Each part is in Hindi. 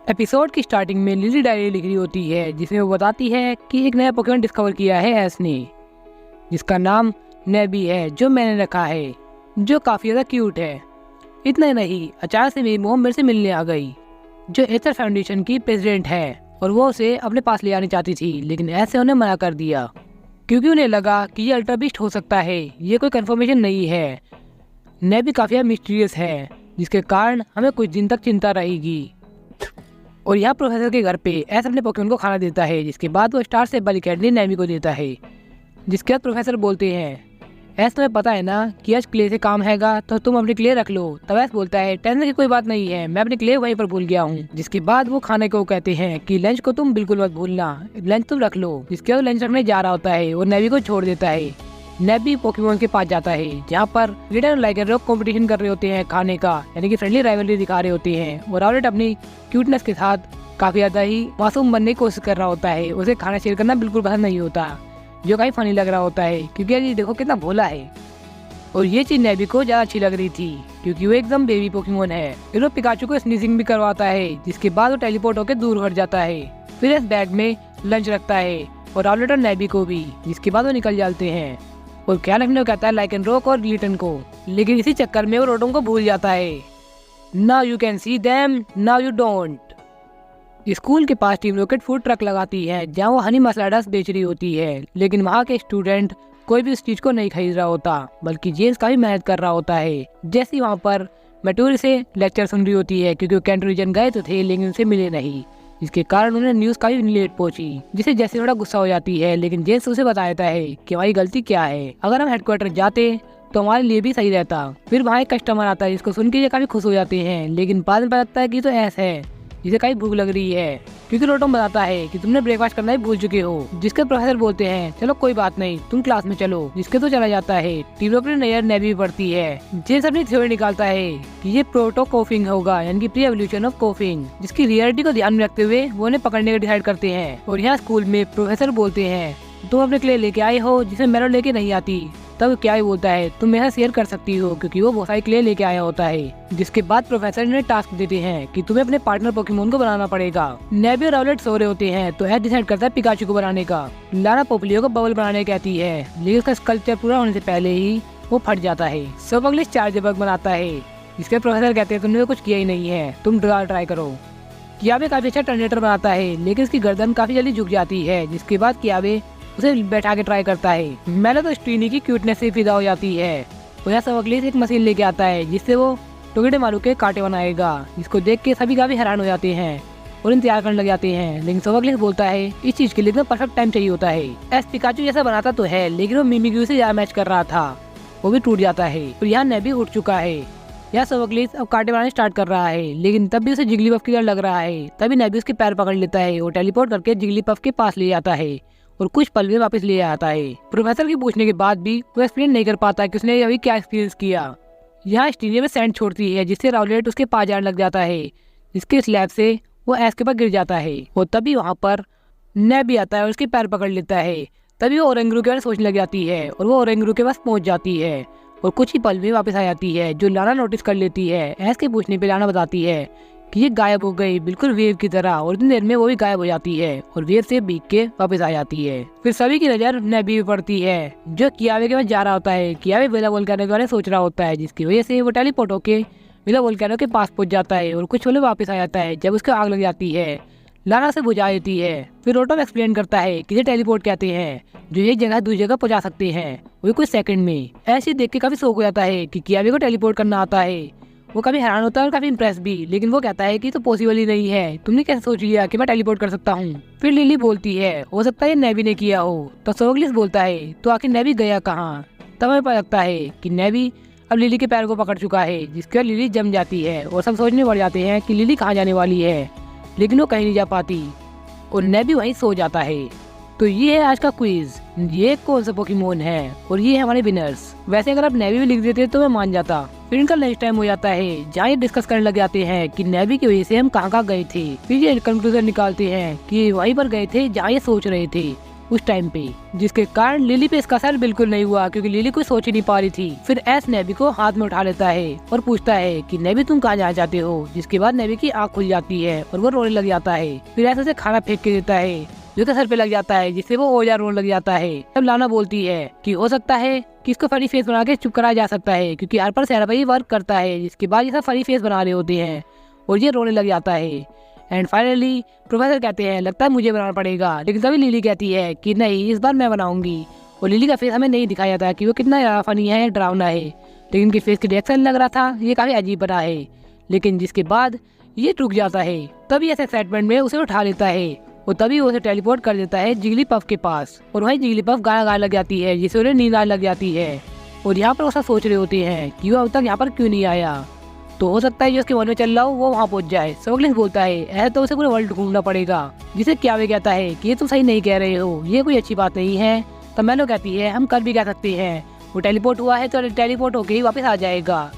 एपिसोड की स्टार्टिंग में लिली डायरी लिख रही होती है जिसमें वो बताती है कि एक नया पोकेमॉन डिस्कवर किया है एस ने, जिसका नाम नेबी है, जो मैंने रखा है, जो काफ़ी ज़्यादा क्यूट है। इतना ही नहीं, अचानक से मेरी मोम मेरे से मिलने आ गई, जो एथर फाउंडेशन की प्रेसिडेंट है, और वो उसे अपने पास ले आनी चाहती थी, लेकिन ऐसे उन्हें मना कर दिया क्योंकि उन्हें लगा कि ये अल्ट्रा बीस्ट हो सकता है, ये कोई कंफर्मेशन नहीं है। नेबी काफ़ी मिस्टीरियस है, जिसके कारण हमें कुछ दिन तक चिंता रहेगी। और यहाँ प्रोफेसर के घर पे एस अपने पोकेमॉन को खाना देता है, जिसके बाद वो स्टार से बली कैंडी नेमी को देता है। जिसके बाद प्रोफेसर बोलते हैं, एस तुम्हें पता है ना कि आज क्ले से काम हैगा, तो तुम अपनी क्ले रख लो। तब एस बोलता है, टेंशन की कोई बात नहीं है, मैं अपनी क्ले वहीं पर भूल गया हूँ। जिसके बाद वो खाने को कहते हैं कि लंच को तुम बिल्कुल मत भूलना, लंच तुम रख लो। जिसके बाद लंच रखने जा रहा होता है और नेवी को छोड़ देता है। नेबी पोकेमॉन के पास जाता है, जहाँ पर लीडर और लाइकेनरॉक कंपटीशन कर रहे होते हैं खाने का, यानी कि फ्रेंडली राइवलरी दिखा रहे होते हैं। और रावलेट अपनी क्यूटनेस के साथ काफी ज्यादा ही मासूम बनने की कोशिश कर रहा होता है। उसे खाना शेयर करना बिल्कुल पसंद नहीं होता, जो काफी फनी लग रहा होता है क्योंकि यार ये देखो कितना भोला है। और ये चीज नेबी को ज्यादा अच्छी लग रही थी क्योंकि वो एकदम बेबी पोकेमॉन है। फिर वो पिकाचू को स्नीजिंग भी करवाता है, जिसके बाद वो टेलीपोर्ट होकर दूर हट जाता है। फिर इस बैग में लंच रखता है और रावलेट और नेबी को भी, जिसके बाद वो निकल जाते हैं। और क्या रखने को कहता है लाइकेनरॉक और ग्लिटन को, लेकिन इसी चक्कर में वो रोटों को भूल जाता है। Now you can see them, now you don't. School के पास टीम रॉकेट फूड ट्रक लगाती है, जहाँ वो हनी मसाला बेच रही होती है, लेकिन वहाँ के स्टूडेंट कोई भी उस चीज को नहीं खरीद रहा होता, बल्कि जेम्स काफी मेहनत कर रहा होता है। जैसे ही वहाँ पर मैटूरी से लेक्चर सुन रही होती है, क्योंकि वो कैंट रीजन गए तो थे लेकिन उनसे मिले नहीं, जिसके कारण उन्हें न्यूज काफी लेट पहुंची, जिसे जैसे थोड़ा गुस्सा हो जाती है। लेकिन जेम्स उसे बता देता है कि हमारी गलती क्या है, अगर हम हेडक्वार्टर जाते तो हमारे लिए भी सही रहता। फिर वहाँ एक कस्टमर आता है, जिसको सुन के ये काफी खुश हो जाते हैं, लेकिन बाद में पता लगता है कि तो ऐसा है जिसे काफी भूख लग रही है, क्योंकि रोटोम बताता है कि तुमने ब्रेकफास्ट करना ही भूल चुके हो। जिसके प्रोफेसर बोलते हैं, चलो कोई बात नहीं, तुम क्लास में चलो। जिसके तो चला जाता है। टीम अपनी नई नेवी पढ़ती है। जेम्स अपनी थ्योरी निकालता है कि ये प्रोटो कोफिंग होगा, यानी कि प्री एवोल्यूशन ऑफ कोफिंग, जिसकी रियलिटी को ध्यान में रखते हुए वो उन्हें पकड़ने का डिसाइड करते हैं। और यहाँ स्कूल में प्रोफेसर बोलते हैं, तुम अपने क्ले लेके आए हो जिसे मैरो लेके नहीं आती। तब क्या ही बोलता है, तुम मेरे साथ शेयर कर सकती हो, क्योंकि वो बहुत सारी क्ले लेके आया होता है। जिसके बाद प्रोफेसर ने टास्क देते हैं कि तुम्हें अपने पार्टनर पोकेमॉन को बनाना पड़ेगा। नेबी और रावलेट सो रहे होते हैं, तो एस डिसाइड करता है पिकाचू को बनाने का। लाना पोपलियो को बबल बनाने कहती है, लेकिन उसका स्कल्पचर पूरा होने से पहले ही वो फट जाता है। सब अगले चार्ज बग बनाता है, जिसके प्रोफेसर कहते हैं तुमने कुछ किया ही नहीं है, तुम ट्राई करो। कियाबे काफी अच्छा टर्मिनेटर बनाता है, लेकिन उसकी गर्दन काफी जल्दी झुक जाती है। जिसके बाद कियाबे उसे बैठा के ट्राई करता है। मैंने तो स्ट्रीनी की क्यूटनेस से फिदा हो जाती है। वो यहाँ सबकलीस एक मशीन लेके आता है, जिससे वो टोगेडे मारू के कांटे बनाएगा, जिसको देख के सभी काफी हैरान हो जाते हैं और इंतजार करने लग जाते हैं। लेकिन सबकलीस बोलता है इस चीज के लिए एकदम परफेक्ट टाइम चाहिए होता है। एस पिकाचू जैसा बनाता तो है, लेकिन वो मिमिक्यू से ज्यादा मैच कर रहा था, वो भी टूट जाता है। और यहाँ नेबी उठ चुका है। यहाँ सबकलीस अब कांटे बनाने स्टार्ट कर रहा है, लेकिन तब भी उसे जिगलीपफ की डर लग रहा है। तभी नेबी उसके पैर पकड़ लेता है और टेलीपोर्ट करके जिगलीपफ के पास ले जाता है और कुछ पल में वापस ले आता है। प्रोफेसर के पूछने के बाद भी वो एक्सप्लेन नहीं कर पाता कि उसने अभी क्या एक्सपीरियंस किया। यहाँ स्टीनिया में सैंड छोड़ती है, जिससे रावलेट उसके पास जाने लग जाता है, जिसके स्लैब से वो एस के पास गिर जाता है। और तभी वहाँ पर नेबी आता है और उसके पैर पकड़ लेता है। तभी वो ओरेंगरू के बारे में सोचने लग जाती है और वो ओरेंगरू के पास पहुँच जाती है और कुछ ही पल में वापस आ जाती है, जो लाना नोटिस कर लेती है। एस के पूछने पे लाना बताती है कि ये गायब हो गई, बिल्कुल वेव की तरह, और इतनी देर में वो भी गायब हो जाती है और वेव से भीग के वापस आ जाती है। फिर सभी की नजर नेबी पे पड़ती है, जो कियाबे के पास जा रहा होता है। कियाबे विला वोल्केनो के बारे में सोच रहा होता है, जिसकी वजह से वो टेलीपोर्ट होके विला वोल्केनो के पास पहुंच जाता है और कुछ पल वापस आ जाता है। जब उसको आग लग जाती है, लाना से बुझा देती है। फिर रोटोम एक्सप्लेन करता है कि टेलीपोर्ट कहते हैं, जो एक जगह दूसरी जगह पहुंचा सकते हैं, वो कुछ सेकंड में। ऐसे देख के काफी शौक हो जाता है कि कियाबे को टेलीपोर्ट करना आता है। वो काफी हैरान होता है और काफी इम्प्रेस भी, लेकिन वो कहता है कि तो पॉसिबल ही नहीं है, तुमने कैसे सोच लिया कि मैं टेलीपोर्ट कर सकता हूँ। फिर लिली बोलती है, हो सकता है नेबी ने किया हो। तो सबकलीस बोलता है, तो आखिर नेबी गया कहाँ। तब हमें पता लगता है कि नेबी अब लिली के पैर को पकड़ चुका है, जिसके बाद लिली जम जाती है और सब सोचने पड़ जाते हैं कि लिली कहाँ जाने वाली है, लेकिन वो कहीं नहीं जा पाती और नेबी वहीं सो जाता है। तो ये है आज का क्विज, ये कौन सा पोकेमॉन है और ये है हमारे विनर्स। वैसे अगर आप नेबी भी लिख देते तो मैं मान जाता। फिर इनका लंच टाइम हो जाता है, जहाँ ये डिस्कस करने लग जाते हैं कि नेबी की वजह से हम कहाँ गए थे। फिर ये कंक्लूजन निकालते हैं कि वहीं पर गए थे जहाँ ये सोच रहे थे, उस टाइम पे, जिसके कारण लिली पे इसका असर बिल्कुल नहीं हुआ क्योंकि लिली कोई सोच ही नहीं पा रही थी। फिर एस नेबी को हाथ में उठा लेता है और पूछता है कि नेबी तुम कहाँ जाना चाहते हो, जिसके बाद नेबी की आँख खुल जाती है और वो रोने लग जाता है। फिर एस उसे खाना फेंक के देता है जो कि सर पे लग जाता है, जिससे वो और ज्यादा रोने लग जाता है। तब लाना बोलती है कि हो सकता है कि इसको फनी फेस बना के चुप कराया जा सकता है क्योंकि हर पर सहरा भाई वर्क करता है, जिसके बाद ये सब फनी फेस बना रहे होते हैं और ये रोने लग जाता है। एंड फाइनली प्रोफेसर कहते हैं लगता है मुझे बनाना पड़ेगा, लेकिन तभी लिली कहती है कि नहीं इस बार मैं बनाऊंगी। और लिली का फेस हमें नहीं दिखाया था कि वो कितना ज़्यादा फनी है या डरावना है, लेकिन इनके फेस की रिएक्शन लग रहा था ये काफ़ी अजीब बना है। लेकिन जिसके बाद ये रुक जाता है, तभी ऐसे एक्साइटमेंट में उसे उठा लेता है और तभी वो उसे टेलीपोर्ट कर देता है जिगलीपफ के पास। और वहीं जिगलीपफ गाना गाने लग जाती है जिससे उन्हें नींद आने लग जाती है। और यहाँ पर वो सब सोच रहे होते हैं कि वो अब तक यहाँ पर क्यों नहीं आया, तो हो सकता है जो उसके मन में चल रहा हो वो वहाँ पहुँच जाए। स्मगलिंग बोलता है ऐसा तो उसे पूरे वर्ल्ड घूमना पड़ेगा, जिसे क्यावे कहता है कि ये तुम सही नहीं कह रहे हो, ये कोई अच्छी बात नहीं है। तब मैलो कहती है हम कर भी कह सकते हैं, वो टेलीपोर्ट हुआ है तो टेलीपोर्ट होके ही वापस आ जाएगा।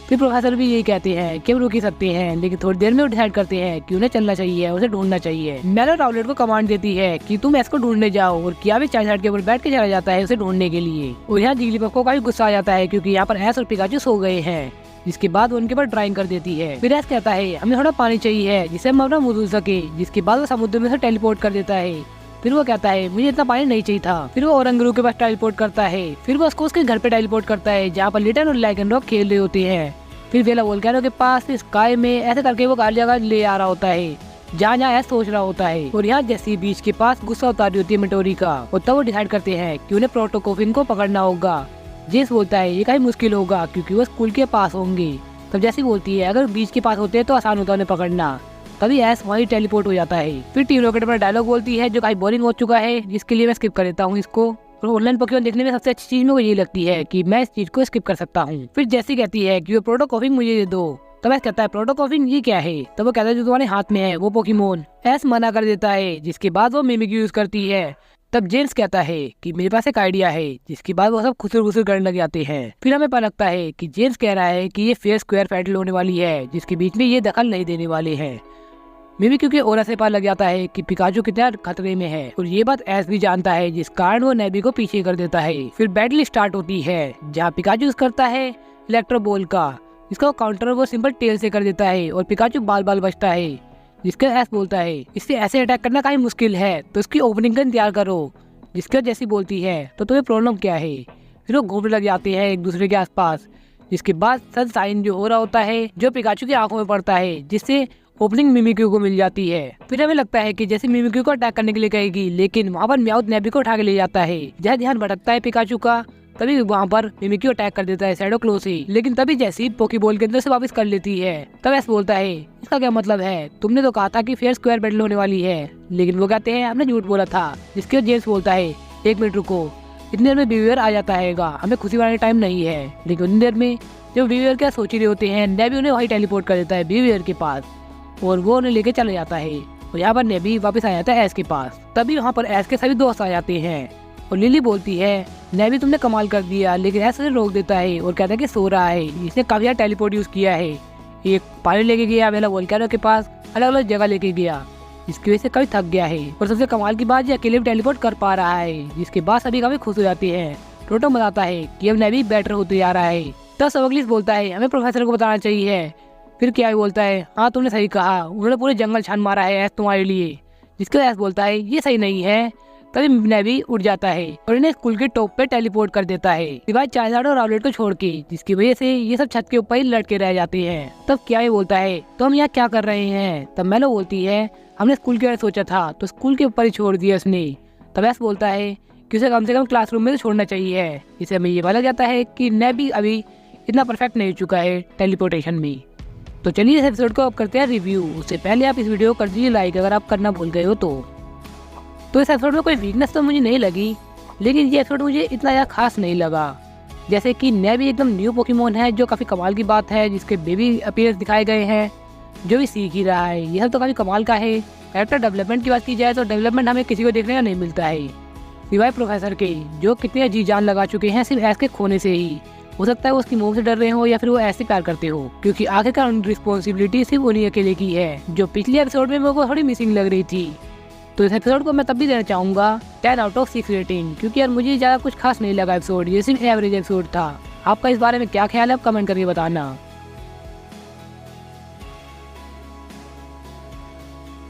फिर प्रोफेसर भी यही कहते हैं कि हम रुक ही सकते हैं, लेकिन थोड़ी देर में वो डिसाइड करते हैं कि उन्हें चलना चाहिए, उसे ढूंढना चाहिए। मैलो राउलेट को कमांड देती है कि तुम एस को ढूंढने जाओ और कियावे चाइल्ड के ऊपर बैठ के चला जाता है उसे ढूंढने के लिए। और यहाँ जिगलीपफ को काफी गुस्सा आ जाता है क्योंकि यहाँ पर एस और पिकाचू सो गए हैं, जिसके बाद वो उनके ऊपर ड्राइंग कर देती है। फिर एस कहता है हमें थोड़ा पानी चाहिए जिससे हम अपना मुंह धुल सके, जिसके बाद वो समुद्र में से टेलीपोर्ट कर देता है। फिर वो कहता है मुझे इतना पानी नहीं चाहिए था। फिर वो औरंगरू के पास टेलीपोर्ट करता है। फिर वो उसको उसके घर पे टेलीपोर्ट करता है जहाँ पर लिटन और लाइकेनरॉक खेल रहे होते हैं। फिर वेला वोल्केनो के पास स्काई में ऐसे करके वो हर जगह ले आ रहा होता है जहाँ जहाँ ऐसा सोच रहा होता है। और यहाँ जैसी बीच के पास गुस्सा उतारी होती है मिटोरी का, और तब वो डिसाइड करते हैं कि उन्हें प्रोटोकोफिन को पकड़ना होगा। जेस बोलता है ये काफी मुश्किल होगा क्योंकि वो स्कूल के पास होंगे। तब जैसी बोलती है अगर बीच के पास होते हैं तो आसान होता है उन्हें पकड़ना। तभी एस वहीं टेलीपोर्ट हो जाता है। फिर टीम रॉकेट अपना डायलॉग बोलती है जो काफी बोरिंग हो चुका है, जिसके लिए मैं स्किप कर देता हूँ इसको। और ऑनलाइन पोकेमॉन देखने में सबसे अच्छी चीज मेरे को ये लगती है कि मैं इस चीज को स्किप कर सकता हूँ। फिर जैसी कहती है कि वो प्रोटोकोफिन मुझे दे दो। तब एस कहता है प्रोटोकोफिन ये क्या है? तब वो कहता है जो तुम्हारे हाथ में है वो पोकेमोन। एस मना कर देता है, जिसके बाद वो मिमिक यूज करती है। तब जेम्स कहता है कि मेरे पास एक आइडिया है, जिसके बाद वो सब खुसर खुसर करने लग जाते हैं। फिर हमें पता लगता है कि जेम्स कह रहा है कि ये फेयर स्क्वायर फैटल होने वाली है, जिसके बीच में ये दखल नहीं देने वाले हैं। मिमी क्योंकि ओरा से पता लग जाता है कि पिकाचू कितना खतरे में है, और ये बात एस भी जानता है, जिस कारण वो नेबी को पीछे कर देता है। फिर बैटल स्टार्ट होती है जहाँ पिकाचू यूज करता है इलेक्ट्रो बॉल का, जिसका काउंटर वो सिंपल टेल से कर देता है और पिकाचू बाल बाल बचता है। जिसके एस बोलता है इससे ऐसे अटैक करना काफी मुश्किल है, तो इसकी ओपनिंग गन तैयार करो। जिसके जैसी बोलती है तो तुम्हें प्रॉब्लम क्या है? फिर वो घूमने लग जाते हैं एक दूसरे के आसपास। जिसके बाद सन साइन जो हो रहा होता है जो पिकाचू की आंखों में पड़ता है, जिससे ओपनिंग मिमिक्यू को मिल जाती है। फिर हमें लगता है कि जैसे मिमिक्यू को अटैक करने के लिए कहेगी, लेकिन वहाँ पर म्याउथ नेबी को उठा के ले जाता है। जहाँ ध्यान भटकता है पिकाचू का, तभी वहाँ पर मिमिक्यू अटैक कर देता है शैडो क्लो से। लेकिन तभी जैसी पोकेबॉल के अंदर से वापस कर लेती है। तब ऐसा बोलता है इसका क्या मतलब है? तुमने तो कहा था कि फेयर स्क्वायर बैटल होने वाली है, लेकिन वो कहते हैं हमने झूठ बोला था। जिसके जेम्स बोलता है एक मिनट रुको, इतनी देर में बिहेवियर आ जाता है, हमें खुशी वाला टाइम नहीं है। लेकिन उतनी देर में जब बिहेवियर क्या सोच रहे होते हैं, नेबी उन्हें वही टेलीपोर्ट कर देता है बिहेवियर के पास, और वो उन्हें लेके चले जाता है। और यहाँ पर नेबी वापस आ जाता है एस के पास। तभी वहाँ पर एस के सभी दोस्त आ जाते हैं और लिली बोलती है नेबी तुमने कमाल कर दिया, लेकिन एस उसे रोक देता है और कहता है कि सो रहा है, इसने काफी ज्यादा टेलीपोर्ट यूज किया है। एक पानी लेके गया, वेला वोल्केनो के पास अलग अलग जगह लेके गया, जिसकी वजह से काफी थक गया है। और सबसे कमाल की बात ये अकेले भी टेलीपोर्ट कर पा रहा है, जिसके बाद सभी काफी खुश हो जाते हैं। टोटो बताता है कि अब नेबी बेटर होते जा रहा है। तब स्मगलिंग बोलता है हमें प्रोफेसर को बताना चाहिए। फिर क्या बोलता है हाँ तुमने सही कहा, उन्होंने पूरे जंगल छान मारा है तुम्हारे लिए। जिसके एस बोलता है ये सही नहीं है। तभी नेबी उड़ जाता है और इन्हें स्कूल के टॉप पे टेलीपोर्ट कर देता है, सिवाय चाइल्ड और राउलेट को छोड़ के, जिसकी वजह से ये सब छत के ऊपर ही लटके रह जाते हैं। तब क्या बोलता है तो हम यहाँ क्या कर रहे हैं? तब मैलो बोलती है हमने स्कूल के बारे में सोचा था तो स्कूल के ऊपर ही छोड़ दिया उसने। तब एस बोलता है कि उसे कम से कम क्लासरूम में तो छोड़ना चाहिए। इसे हमें ये पता जाता है कि नेबी अभी इतना परफेक्ट नहीं हो चुका है टेलीपोर्टेशन में। तो चलिए इस एपिसोड को आप करते हैं रिव्यू। उससे पहले आप इस वीडियो को कर दीजिए लाइक अगर आप करना भूल गए हो तो इस एपिसोड में कोई वीकनेस तो मुझे नहीं लगी, लेकिन ये एपिसोड मुझे इतना ज़्यादा खास नहीं लगा। जैसे कि नेबी एकदम न्यू पोकेमोन है जो काफ़ी कमाल की बात है, जिसके बेबी अपीयरेंस दिखाए गए हैं, जो भी सीख ही रहा है, यह सब तो काफ़ी कमाल का है। कैरेक्टर डेवलपमेंट की बात की जाए तो डेवलपमेंट हमें किसी को देखने का नहीं मिलता है, सिवाय प्रोफेसर के, जो कितने जी जान लगा चुके हैं सिर्फ एस के खोने से ही। हो सकता है वो उसकी मोह से डर रहे हो या फिर वो ऐसे प्यार करते हो, क्योंकि आखिरकार रिस्पॉन्सिबिलिटी सिर्फ उन्हीं अकेले की है, जो पिछले एपिसोड में मेरे को थोड़ी मिसिंग लग रही थी। तो इस एपिसोड को मैं तब भी देना चाहूँगा 10 आउट ऑफ 6 रेटिंग, क्योंकि यार मुझे ज़्यादा कुछ खास नहीं लगा एपिसोड, ये सिर्फ एवरेज एपिसोड था। आपका इस बारे में क्या ख्याल है, आप कमेंट करके बताना।